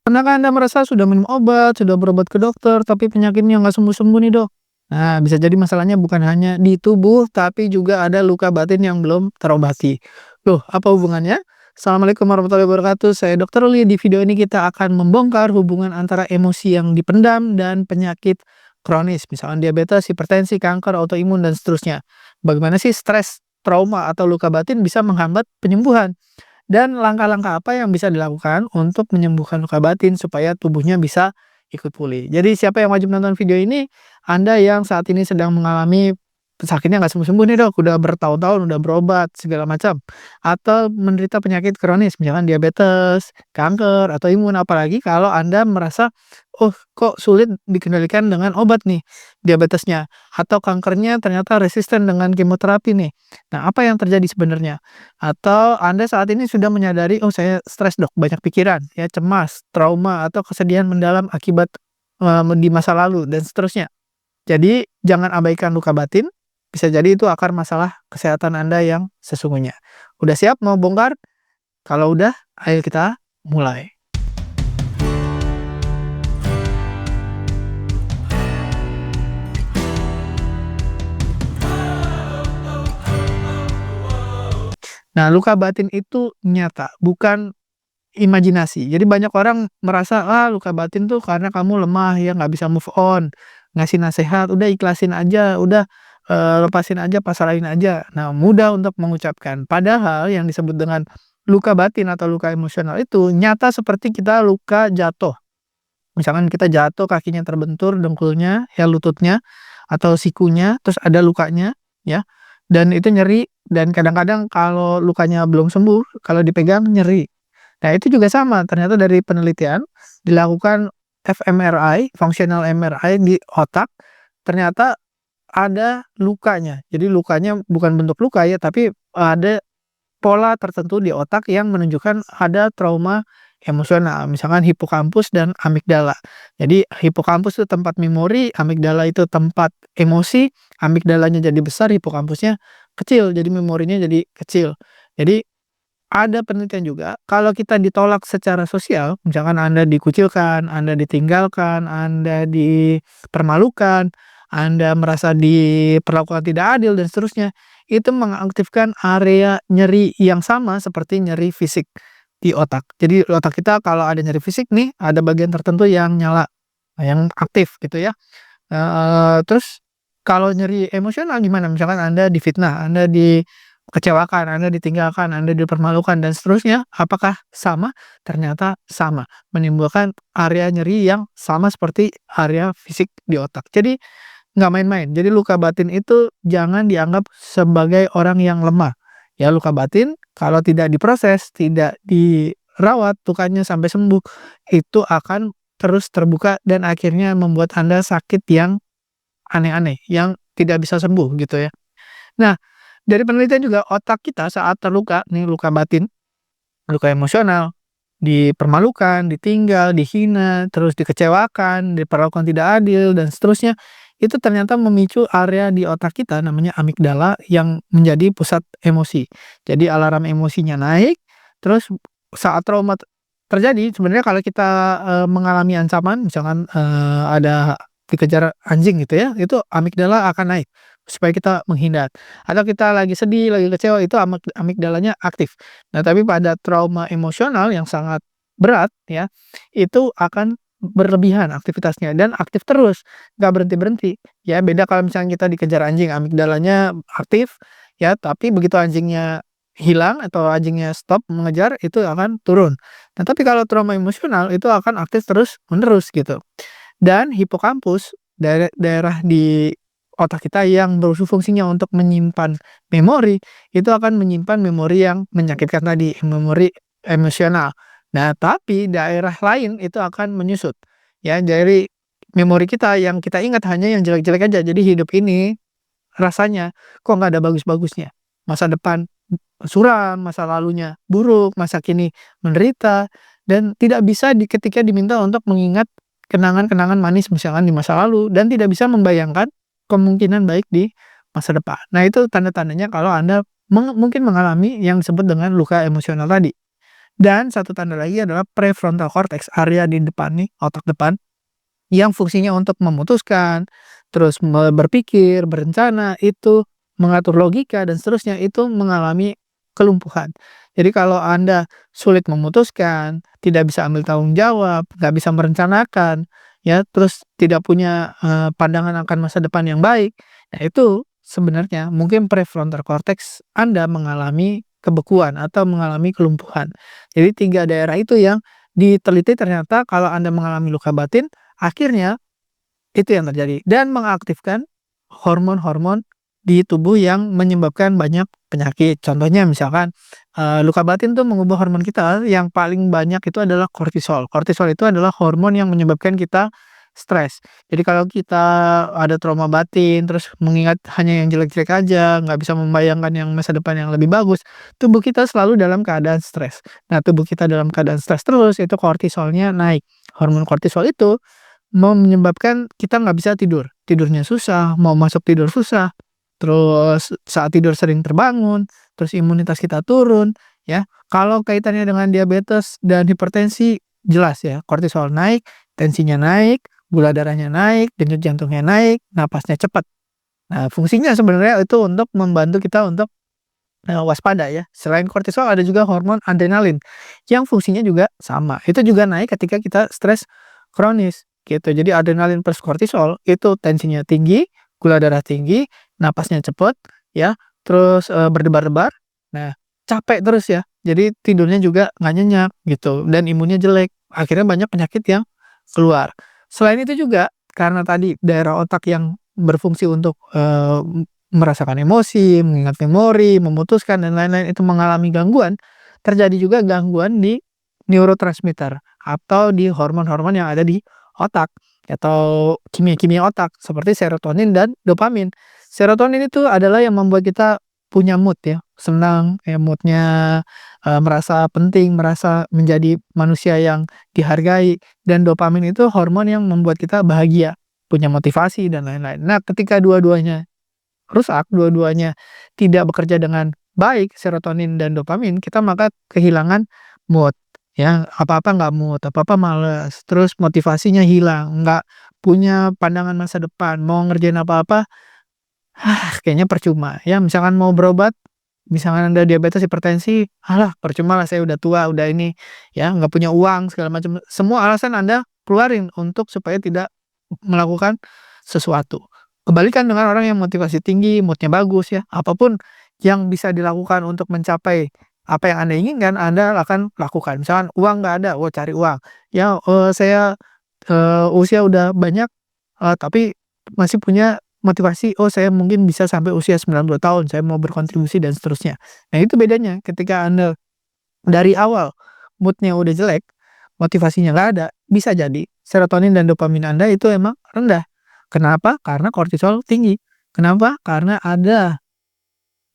Pernahkah Anda merasa sudah minum obat, sudah berobat ke dokter, tapi penyakitnya nggak sembuh-sembuh nih, Dok? Nah, bisa jadi masalahnya bukan hanya di tubuh, tapi juga ada luka batin yang belum terobati. Loh, apa hubungannya? Assalamualaikum warahmatullahi wabarakatuh. Saya Dokter Uli. Di video ini kita akan membongkar hubungan antara emosi yang dipendam dan penyakit kronis, misalkan diabetes, hipertensi, kanker, autoimun, dan seterusnya. Bagaimana sih stres, trauma, atau luka batin bisa menghambat penyembuhan? Dan langkah-langkah apa yang bisa dilakukan untuk menyembuhkan luka batin supaya tubuhnya bisa ikut pulih. Jadi siapa yang wajib nonton video ini? Anda yang saat ini sedang mengalami sakitnya nggak sembuh-sembuh nih, Dok, udah bertahun-tahun, udah berobat segala macam, atau menderita penyakit kronis misalkan diabetes, kanker, atau imun. Apalagi kalau Anda merasa, "Oh, kok sulit dikendalikan dengan obat nih diabetesnya," atau kankernya ternyata resisten dengan kemoterapi nih. Nah, apa yang terjadi sebenarnya? Atau Anda saat ini sudah menyadari, "Oh, saya stres, Dok, banyak pikiran, ya cemas, trauma, atau kesedihan mendalam akibat, di masa lalu," dan seterusnya. Jadi, jangan abaikan luka batin, bisa jadi itu akar masalah kesehatan Anda yang sesungguhnya. Udah siap mau bongkar? Kalau udah, ayo kita mulai. Nah, luka batin itu nyata, bukan imajinasi. Jadi banyak orang merasa, "Ah, luka batin tuh karena kamu lemah ya, nggak bisa move on." Ngasih nasehat, "Udah ikhlasin aja, udah, lepasin aja, pasrahin aja." Nah, mudah untuk mengucapkan. Padahal yang disebut dengan luka batin atau luka emosional itu nyata seperti kita luka jatuh. Misalkan kita jatuh, kakinya terbentur, dengkulnya, ya lututnya, atau sikunya, terus ada lukanya, ya, dan itu nyeri, dan kadang-kadang kalau lukanya belum sembuh, kalau dipegang nyeri. Nah, itu juga sama, ternyata dari penelitian dilakukan fMRI, functional MRI di otak, ternyata ada lukanya. Jadi lukanya bukan bentuk luka ya, tapi ada pola tertentu di otak yang menunjukkan ada trauma emosional, misalkan hipokampus dan amigdala. Jadi hipokampus itu tempat memori, amigdala itu tempat emosi, amigdalanya jadi besar, hipokampusnya kecil, jadi memorinya jadi kecil. Jadi ada penelitian juga, kalau kita ditolak secara sosial, misalkan Anda dikucilkan, Anda ditinggalkan, Anda dipermalukan, Anda merasa diperlakukan tidak adil, dan seterusnya, itu mengaktifkan area nyeri yang sama seperti nyeri fisik di otak. Jadi otak kita kalau ada nyeri fisik nih, ada bagian tertentu yang nyala, yang aktif gitu ya. Terus kalau nyeri emosional gimana? Misalkan Anda difitnah, Anda dikecewakan, Anda ditinggalkan, Anda dipermalukan, dan seterusnya, apakah sama? Ternyata sama, menimbulkan area nyeri yang sama seperti area fisik di otak. Jadi nggak main-main. Jadi luka batin itu jangan dianggap sebagai orang yang lemah. Ya, luka batin kalau tidak diproses, tidak dirawat lukanya sampai sembuh, itu akan terus terbuka dan akhirnya membuat Anda sakit yang aneh-aneh, yang tidak bisa sembuh gitu ya. Nah, dari penelitian juga otak kita saat terluka, nih luka batin, luka emosional, dipermalukan, ditinggal, dihina, terus dikecewakan, diperlakukan tidak adil, dan seterusnya, itu ternyata memicu area di otak kita namanya amigdala yang menjadi pusat emosi. Jadi alarm emosinya naik, terus saat trauma terjadi, sebenarnya kalau kita, mengalami ancaman, misalkan, ada dikejar anjing gitu ya, itu amigdala akan naik, supaya kita menghindar. Atau kita lagi sedih, lagi kecewa, itu amigdalanya aktif. Nah, tapi pada trauma emosional yang sangat berat ya, itu akan berlebihan aktivitasnya dan aktif terus, nggak berhenti-berhenti. Ya, beda kalau misalnya kita dikejar anjing, amigdalanya aktif ya, tapi begitu anjingnya hilang atau anjingnya stop mengejar, itu akan turun. Nah, tapi kalau trauma emosional itu akan aktif terus-menerus gitu. Dan hipokampus, daerah di otak kita yang fungsinya untuk menyimpan memori, itu akan menyimpan memori yang menyakitkan tadi, memori emosional. Nah, tapi daerah lain itu akan menyusut. Ya, dari memori kita yang kita ingat hanya yang jelek-jelek aja. Jadi hidup ini rasanya kok nggak ada bagus-bagusnya. Masa depan suram, masa lalunya buruk, masa kini menderita, dan tidak bisa ketika diminta untuk mengingat kenangan-kenangan manis misalkan di masa lalu, dan tidak bisa membayangkan kemungkinan baik di masa depan. Nah, itu tanda-tandanya kalau Anda mungkin mengalami yang disebut dengan luka emosional tadi. Dan satu tanda lagi adalah prefrontal cortex, area di depan nih, otak depan, yang fungsinya untuk memutuskan, terus berpikir, berencana, itu mengatur logika dan seterusnya, itu mengalami kelumpuhan. Jadi kalau Anda sulit memutuskan, tidak bisa ambil tanggung jawab, nggak bisa merencanakan, ya, terus tidak punya, pandangan akan masa depan yang baik, nah itu sebenarnya mungkin prefrontal cortex Anda mengalami kebekuan atau mengalami kelumpuhan. Jadi 3 daerah itu yang diteliti ternyata kalau Anda mengalami luka batin, akhirnya itu yang terjadi dan mengaktifkan hormon-hormon di tubuh yang menyebabkan banyak penyakit. Contohnya misalkan, luka batin tuh mengubah hormon kita yang paling banyak itu adalah kortisol. Kortisol itu adalah hormon yang menyebabkan kita stres. Jadi kalau kita ada trauma batin, terus mengingat hanya yang jelek-jelek aja, nggak bisa membayangkan yang masa depan yang lebih bagus, tubuh kita selalu dalam keadaan stres. Nah, tubuh kita dalam keadaan stres terus, itu kortisolnya naik. Hormon kortisol itu menyebabkan kita nggak bisa tidur, tidurnya susah, mau masuk tidur susah, terus saat tidur sering terbangun, terus imunitas kita turun, ya. Kalau kaitannya dengan diabetes dan hipertensi, jelas ya, kortisol naik, tensinya naik, gula darahnya naik, denyut jantungnya naik, napasnya cepat. Nah, fungsinya sebenarnya itu untuk membantu kita untuk, waspada ya. Selain kortisol ada juga hormon adrenalin, yang fungsinya juga sama, itu juga naik ketika kita stres kronis, gitu. Jadi adrenalin plus kortisol itu tensinya tinggi, gula darah tinggi, napasnya cepet ya, terus, berdebar-debar, nah capek terus ya, jadi tidurnya juga nggak nyenyak gitu, dan imunnya jelek, akhirnya banyak penyakit yang keluar. Selain itu juga, karena tadi daerah otak yang berfungsi untuk, merasakan emosi, mengingat memori, memutuskan, dan lain-lain itu mengalami gangguan, terjadi juga gangguan di neurotransmitter atau di hormon-hormon yang ada di otak atau kimia-kimia otak seperti serotonin dan dopamin. Serotonin itu adalah yang membuat kita punya mood ya, senang, ya mood-nya, merasa penting, merasa menjadi manusia yang dihargai, dan dopamin itu hormon yang membuat kita bahagia, punya motivasi dan lain-lain. Nah, ketika dua-duanya rusak, dua-duanya tidak bekerja dengan baik, serotonin dan dopamin, kita maka kehilangan mood, ya, apa-apa nggak mood, apa-apa males, terus motivasinya hilang, nggak punya pandangan masa depan, mau ngerjain apa-apa, kayaknya percuma, ya. Misalkan mau berobat, misalkan Anda diabetes, hipertensi, percuma lah saya udah tua, udah ini, ya, nggak punya uang, segala macam. Semua alasan Anda keluarin untuk supaya tidak melakukan sesuatu. Kebalikan dengan orang yang motivasi tinggi, mood-nya bagus ya, apapun yang bisa dilakukan untuk mencapai apa yang Anda inginkan, Anda akan lakukan. Misalkan uang nggak ada, cari uang. Ya, saya, usia udah banyak, tapi masih punya motivasi, saya mungkin bisa sampai usia 92 tahun, saya mau berkontribusi dan seterusnya. Nah, itu bedanya ketika Anda dari awal mood-nya udah jelek, motivasinya nggak ada, bisa jadi serotonin dan dopamin Anda itu emang rendah. Kenapa? Karena kortisol tinggi. Kenapa? Karena ada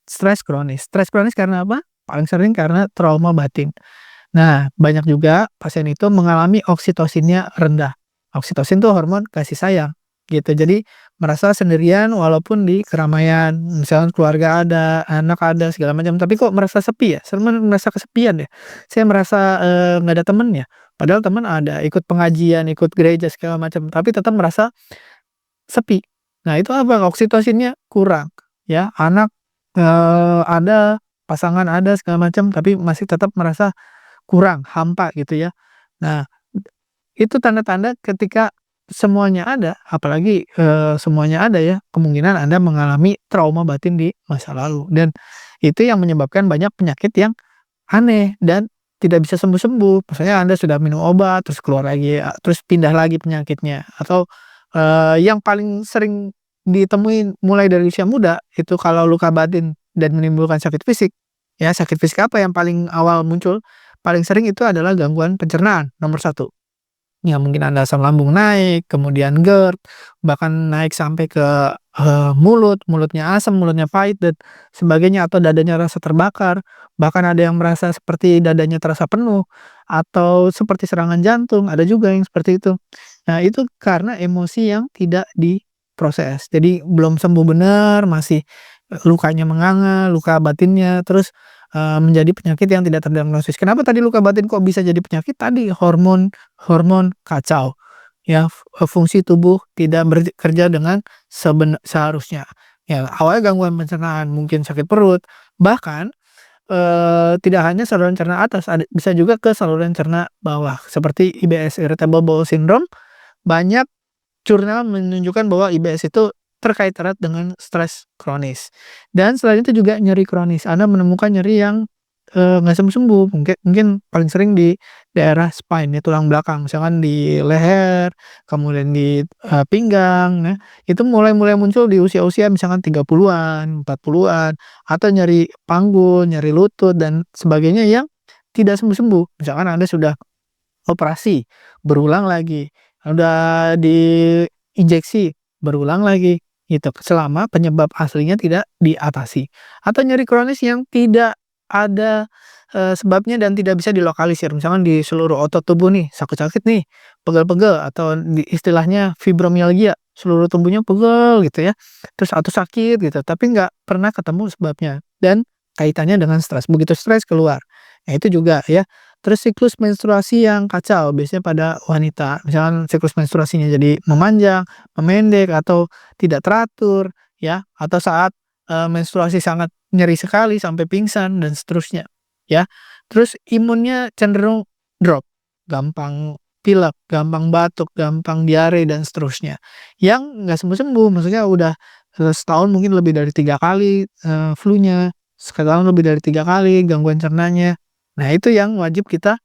stres kronis. Stres kronis karena apa? Paling sering karena trauma batin. Nah, banyak juga pasien itu mengalami oksitosinnya rendah. Oksitosin tuh hormon kasih sayang, gitu. Jadi merasa sendirian walaupun di keramaian, misalnya keluarga ada, anak ada, segala macam, tapi kok merasa sepi ya, merasa kesepian ya, saya merasa, nggak ada temen ya, padahal teman ada, ikut pengajian, ikut gereja, segala macam, tapi tetap merasa sepi. Nah, itu apa? Oksitosinnya kurang, ya. Anak, ada, pasangan ada, segala macam, tapi masih tetap merasa kurang, hampa gitu ya. Nah, itu tanda-tanda ketika semuanya ada, apalagi, semuanya ada ya, kemungkinan Anda mengalami trauma batin di masa lalu, dan itu yang menyebabkan banyak penyakit yang aneh dan tidak bisa sembuh-sembuh. Misalnya Anda sudah minum obat, terus keluar lagi, terus pindah lagi penyakitnya, atau, yang paling sering ditemuin mulai dari usia muda, itu kalau luka batin dan menimbulkan sakit fisik, ya, sakit fisik apa yang paling awal muncul? Paling sering itu adalah gangguan pencernaan, nomor satu. Ya mungkin Anda asam lambung naik, kemudian GERD, bahkan naik sampai ke, mulutnya asam, mulutnya pahit dan sebagainya, atau dadanya rasa terbakar, bahkan ada yang merasa seperti dadanya terasa penuh, atau seperti serangan jantung, ada juga yang seperti itu. Nah, itu karena emosi yang tidak diproses. Jadi belum sembuh benar, masih, lukanya menganga, luka batinnya, terus menjadi penyakit yang tidak terdiagnosis. Kenapa tadi luka batin kok bisa jadi penyakit? Tadi hormon hormon kacau, ya, fungsi tubuh tidak bekerja dengan seharusnya. Ya, awalnya gangguan pencernaan, mungkin sakit perut, bahkan, tidak hanya saluran cerna atas, bisa juga ke saluran cerna bawah, seperti IBS, Irritable Bowel Syndrome. Banyak jurnal menunjukkan bahwa IBS itu terkait erat dengan stres kronis. Dan selain itu juga nyeri kronis, Anda menemukan nyeri yang, nggak sembuh-sembuh, mungkin paling sering di daerah spine, ya, tulang belakang, misalkan di leher, kemudian di, pinggang, nah, itu mulai muncul di usia-usia misalkan 30-an, 40-an, atau nyeri panggul, nyeri lutut, dan sebagainya yang tidak sembuh-sembuh. Misalkan Anda sudah operasi, berulang lagi, udah diinjeksi, berulang lagi, gitu, selama penyebab aslinya tidak diatasi. Atau nyeri kronis yang tidak ada, sebabnya dan tidak bisa dilokalisir, misalkan di seluruh otot tubuh nih, sakit-sakit nih, pegel-pegel, atau istilahnya fibromialgia, seluruh tubuhnya pegel gitu ya, terus atau sakit gitu, tapi nggak pernah ketemu sebabnya, dan kaitannya dengan stres, begitu stres keluar. Nah, itu juga ya. Terus siklus menstruasi yang kacau, biasanya pada wanita, misalkan siklus menstruasinya jadi memanjang, memendek, atau tidak teratur, ya, atau saat, menstruasi sangat nyeri sekali sampai pingsan dan seterusnya, ya. Terus imunnya cenderung drop, gampang pilek, gampang batuk, gampang diare, dan seterusnya. Yang nggak sembuh-sembuh, maksudnya udah, setahun mungkin lebih dari 3 kali, flu-nya, setahun lebih dari 3 kali gangguan cernanya. Nah, itu yang wajib kita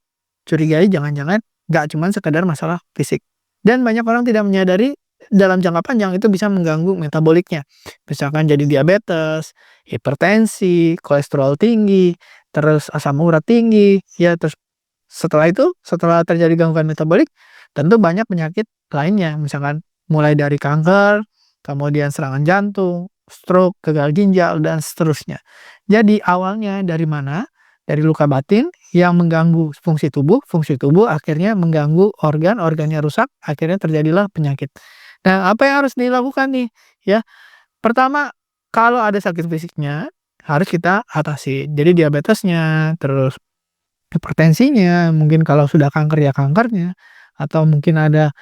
curigai, jangan-jangan nggak cuman sekedar masalah fisik. Dan banyak orang tidak menyadari dalam jangka panjang itu bisa mengganggu metaboliknya. Misalkan jadi diabetes, hipertensi, kolesterol tinggi, terus asam urat tinggi, ya, terus setelah terjadi gangguan metabolik, tentu banyak penyakit lainnya, misalkan mulai dari kanker, kemudian serangan jantung, stroke, gagal ginjal, dan seterusnya. Jadi awalnya dari mana? Dari luka batin yang mengganggu fungsi tubuh akhirnya mengganggu organ, organnya rusak, akhirnya terjadilah penyakit. Nah, apa yang harus dilakukan nih? Ya, pertama, kalau ada sakit fisiknya harus kita atasi. Jadi diabetesnya, terus hipertensinya, mungkin kalau sudah kanker ya kankernya, atau mungkin ada,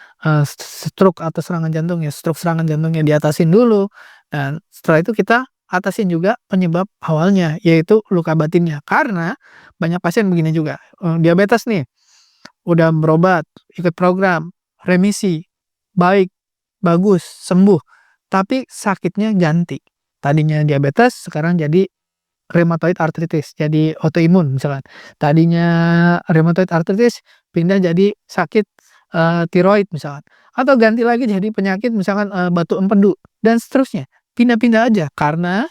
stroke atau serangan jantung, ya stroke serangan jantungnya diatasin dulu, dan setelah itu kita atasin juga penyebab awalnya, yaitu luka batinnya. Karena banyak pasien begini juga, diabetes nih, udah berobat, ikut program, remisi, baik, bagus, sembuh, tapi sakitnya ganti. Tadinya diabetes, sekarang jadi rheumatoid arthritis, jadi autoimun misalkan. Tadinya rheumatoid arthritis pindah jadi sakit, tiroid misalkan, atau ganti lagi jadi penyakit misalkan, batu empedu, dan seterusnya. Pindah-pindah aja karena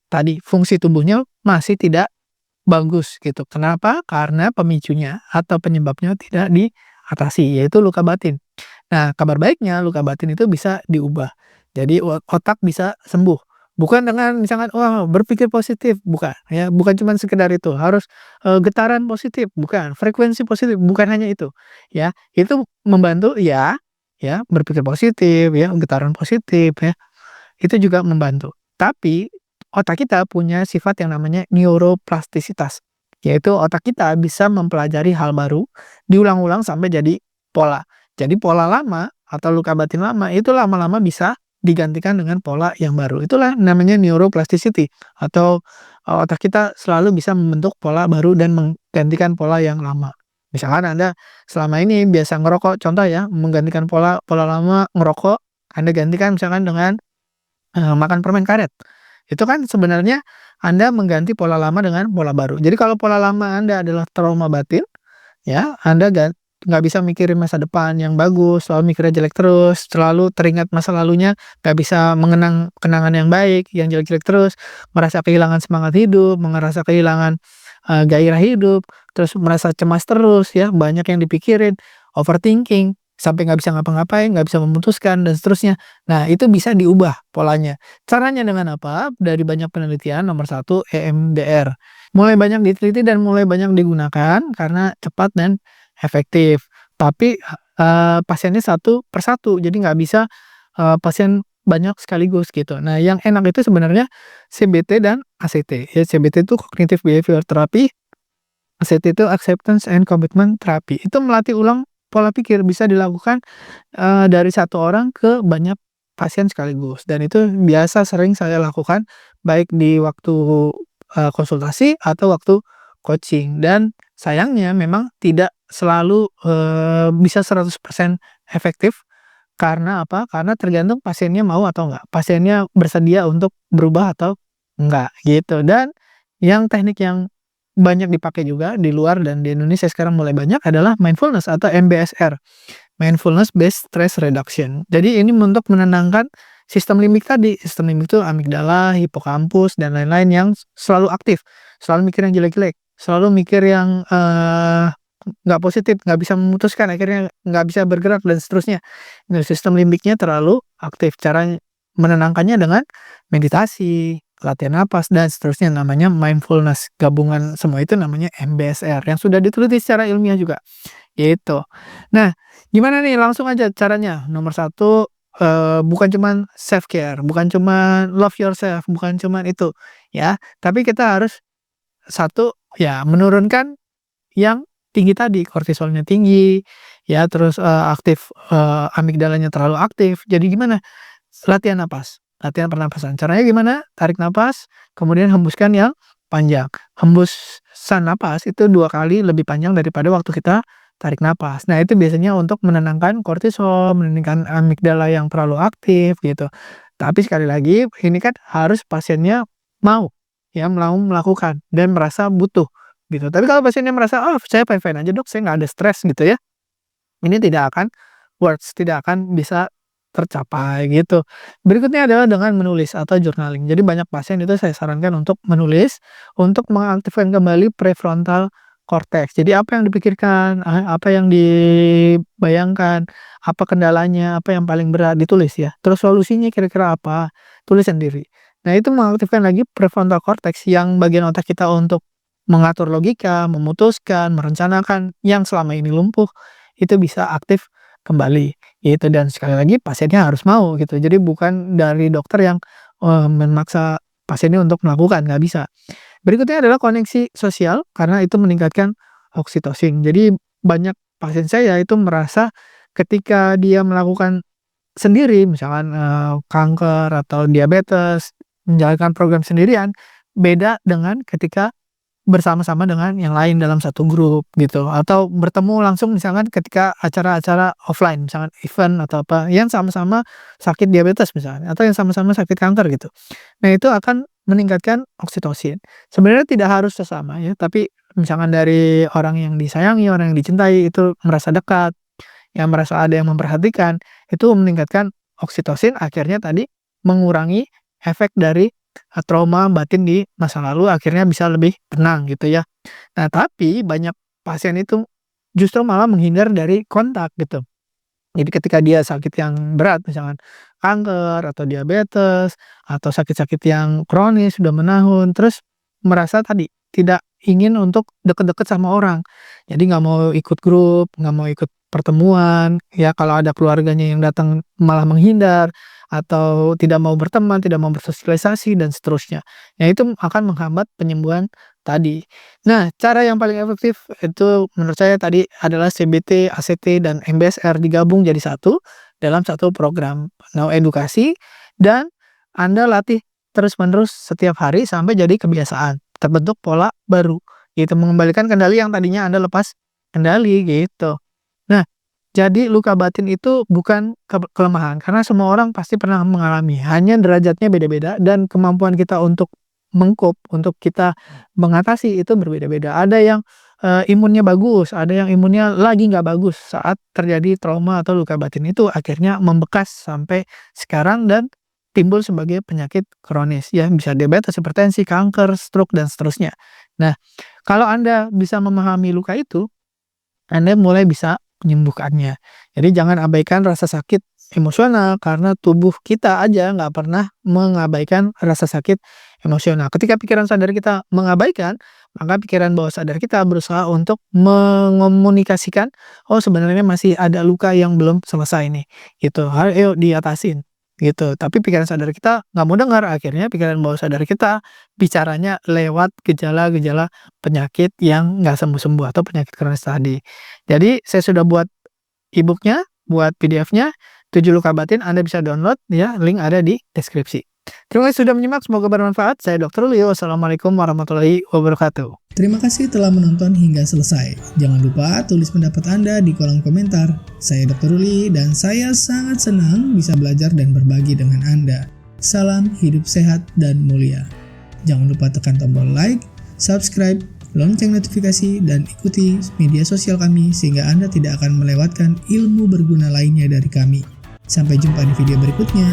tadi fungsi tubuhnya masih tidak bagus gitu. Kenapa? Karena pemicunya atau penyebabnya tidak diatasi, yaitu luka batin. Nah, kabar baiknya luka batin itu bisa diubah. Jadi otak bisa sembuh. Bukan dengan misalkan, wah, berpikir positif, bukan ya, bukan cuman sekedar itu, harus, getaran positif, bukan, frekuensi positif, bukan hanya itu, ya. Itu membantu ya, ya, berpikir positif ya, getaran positif ya, itu juga membantu. Tapi otak kita punya sifat yang namanya neuroplastisitas, yaitu otak kita bisa mempelajari hal baru, diulang-ulang sampai jadi pola. Jadi pola lama atau luka batin lama itu lama-lama bisa digantikan dengan pola yang baru. Itulah namanya neuroplasticity, atau, otak kita selalu bisa membentuk pola baru dan menggantikan pola yang lama. Misalkan Anda selama ini biasa ngerokok, contoh ya, menggantikan pola pola lama ngerokok, Anda gantikan misalkan dengan, makan permen karet. Itu kan sebenarnya Anda mengganti pola lama dengan pola baru. Jadi kalau pola lama Anda adalah trauma batin, ya, Anda nggak bisa mikirin masa depan yang bagus, selalu mikirnya jelek terus, selalu teringat masa lalunya, nggak bisa mengenang kenangan yang baik, yang jelek-jelek terus, merasa kehilangan semangat hidup, merasa kehilangan, gairah hidup, terus merasa cemas terus ya, banyak yang dipikirin, overthinking, sampai nggak bisa ngapa-ngapain, nggak bisa memutuskan, dan seterusnya. Nah, itu bisa diubah polanya. Caranya dengan apa? Dari banyak penelitian, nomor satu EMDR. Mulai banyak diteliti dan mulai banyak digunakan karena cepat dan efektif. Tapi, pasiennya satu per satu, jadi nggak bisa, pasien banyak sekaligus gitu. Nah, yang enak itu sebenarnya CBT dan ACT. Ya, CBT itu Cognitive Behavior Therapy, ACT itu Acceptance and Commitment Therapy. Itu melatih ulang pola pikir, bisa dilakukan, dari satu orang ke banyak pasien sekaligus, dan itu biasa sering saya lakukan baik di waktu, konsultasi atau waktu coaching. Dan sayangnya memang tidak selalu, bisa 100% efektif. Karena apa? Karena tergantung pasiennya mau atau enggak, pasiennya bersedia untuk berubah atau enggak, gitu. Dan yang teknik yang banyak dipakai juga di luar dan di Indonesia sekarang mulai banyak adalah mindfulness atau MBSR, Mindfulness Based Stress Reduction. Jadi ini untuk menenangkan sistem limbik tadi. Sistem limbik itu amigdala, hipokampus, dan lain-lain yang selalu aktif, selalu mikir yang jelek-jelek, selalu mikir yang, nggak positif, nggak bisa memutuskan, akhirnya nggak bisa bergerak dan seterusnya. Nah, sistem limbiknya terlalu aktif. Cara menenangkannya dengan meditasi, latihan napas, dan seterusnya, namanya mindfulness. Gabungan semua itu namanya MBSR yang sudah diteliti secara ilmiah juga, gitu. Nah, gimana nih, langsung aja caranya. Nomor satu, bukan cuman self care, bukan cuman love yourself, bukan cuman itu, ya. Tapi kita harus satu, ya menurunkan yang tinggi tadi, kortisolnya tinggi, ya, terus, aktif, amigdalanya terlalu aktif. Jadi gimana? Latihan napas, latihan pernapasan. Caranya gimana? Tarik napas, kemudian hembuskan yang panjang. Hembusan napas itu 2 kali lebih panjang daripada waktu kita tarik napas. Nah, itu biasanya untuk menenangkan kortisol, menenangkan amigdala yang terlalu aktif, gitu. Tapi sekali lagi, ini kan harus pasiennya mau, ya, mau melakukan dan merasa butuh, gitu. Tapi kalau pasiennya merasa, "Oh, saya fine-fine aja Dok, saya nggak ada stres," gitu ya, ini tidak akan tidak akan bisa tercapai, gitu. Berikutnya adalah dengan menulis atau journaling. Jadi banyak pasien itu saya sarankan untuk menulis, untuk mengaktifkan kembali prefrontal cortex. Jadi apa yang dipikirkan, apa yang dibayangkan, apa kendalanya, apa yang paling berat, ditulis ya. Terus solusinya kira-kira apa, tulis sendiri. Nah, itu mengaktifkan lagi prefrontal cortex yang bagian otak kita untuk mengatur logika, memutuskan, merencanakan, yang selama ini lumpuh, itu bisa aktif kembali, gitu. Dan sekali lagi pasiennya harus mau, gitu. Jadi bukan dari dokter yang, memaksa pasiennya untuk melakukan, nggak bisa. Berikutnya adalah koneksi sosial, karena itu meningkatkan oksitosin. Jadi banyak pasien saya itu merasa ketika dia melakukan sendiri, misalkan, kanker atau diabetes, menjalankan program sendirian, beda dengan ketika bersama-sama dengan yang lain dalam satu grup, gitu. Atau bertemu langsung misalkan ketika acara-acara offline, misalkan event atau apa, yang sama-sama sakit diabetes misalnya, atau yang sama-sama sakit kanker, gitu. Nah, itu akan meningkatkan oksitosin. Sebenarnya tidak harus sesama ya, tapi misalkan dari orang yang disayangi, orang yang dicintai, itu merasa dekat, yang merasa ada yang memperhatikan, itu meningkatkan oksitosin, akhirnya tadi mengurangi efek dari, trauma batin di masa lalu, akhirnya bisa lebih tenang, gitu ya. Nah, tapi banyak pasien itu justru malah menghindar dari kontak, gitu. Jadi ketika dia sakit yang berat, misalkan kanker atau diabetes atau sakit-sakit yang kronis sudah menahun, terus merasa tadi tidak ingin untuk deket-deket sama orang. Jadi nggak mau ikut grup, nggak mau ikut pertemuan, ya kalau ada keluarganya yang datang malah menghindar, atau tidak mau berteman, tidak mau bersosialisasi, dan seterusnya. Ya, itu akan menghambat penyembuhan tadi. Nah, cara yang paling efektif itu menurut saya tadi adalah CBT, ACT, dan MBSR digabung jadi satu dalam satu program. Nah, edukasi, dan Anda latih terus-menerus setiap hari sampai jadi kebiasaan, terbentuk pola baru, gitu, mengembalikan kendali yang tadinya Anda lepas kendali, gitu. Nah, jadi luka batin itu bukan kelemahan, karena semua orang pasti pernah mengalami, hanya derajatnya beda-beda dan kemampuan kita untuk untuk kita mengatasi itu berbeda-beda. Ada yang, imunnya bagus, ada yang imunnya lagi nggak bagus saat terjadi trauma atau luka batin itu akhirnya membekas sampai sekarang dan timbul sebagai penyakit kronis, ya, bisa diabetes, hipertensi, kanker, stroke, dan seterusnya. Nah, kalau Anda bisa memahami luka itu, Anda mulai bisa menyembuhkannya. Jadi jangan abaikan rasa sakit emosional, karena tubuh kita aja nggak pernah mengabaikan rasa sakit emosional. Ketika pikiran sadar kita mengabaikan, maka pikiran bawah sadar kita berusaha untuk mengomunikasikan, "Oh, sebenarnya masih ada luka yang belum selesai nih," gitu. "Ayo diatasin." gitu. Tapi pikiran sadar kita nggak mau dengar, akhirnya pikiran bawah sadar kita bicaranya lewat gejala-gejala penyakit yang nggak sembuh-sembuh atau penyakit kronis tadi. Jadi saya sudah buat e-book-nya, buat PDF-nya, 7 luka batin, Anda bisa download ya, link ada di deskripsi. Terima kasih sudah menyimak, semoga bermanfaat. Saya Dr. Leo, wassalamualaikum warahmatullahi wabarakatuh. Terima kasih telah menonton hingga selesai. Jangan lupa tulis pendapat Anda di kolom komentar. Saya Dr. Ruli dan saya sangat senang bisa belajar dan berbagi dengan Anda. Salam hidup sehat dan mulia. Jangan lupa tekan tombol like, subscribe, lonceng notifikasi, dan ikuti media sosial kami sehingga Anda tidak akan melewatkan ilmu berguna lainnya dari kami. Sampai jumpa di video berikutnya.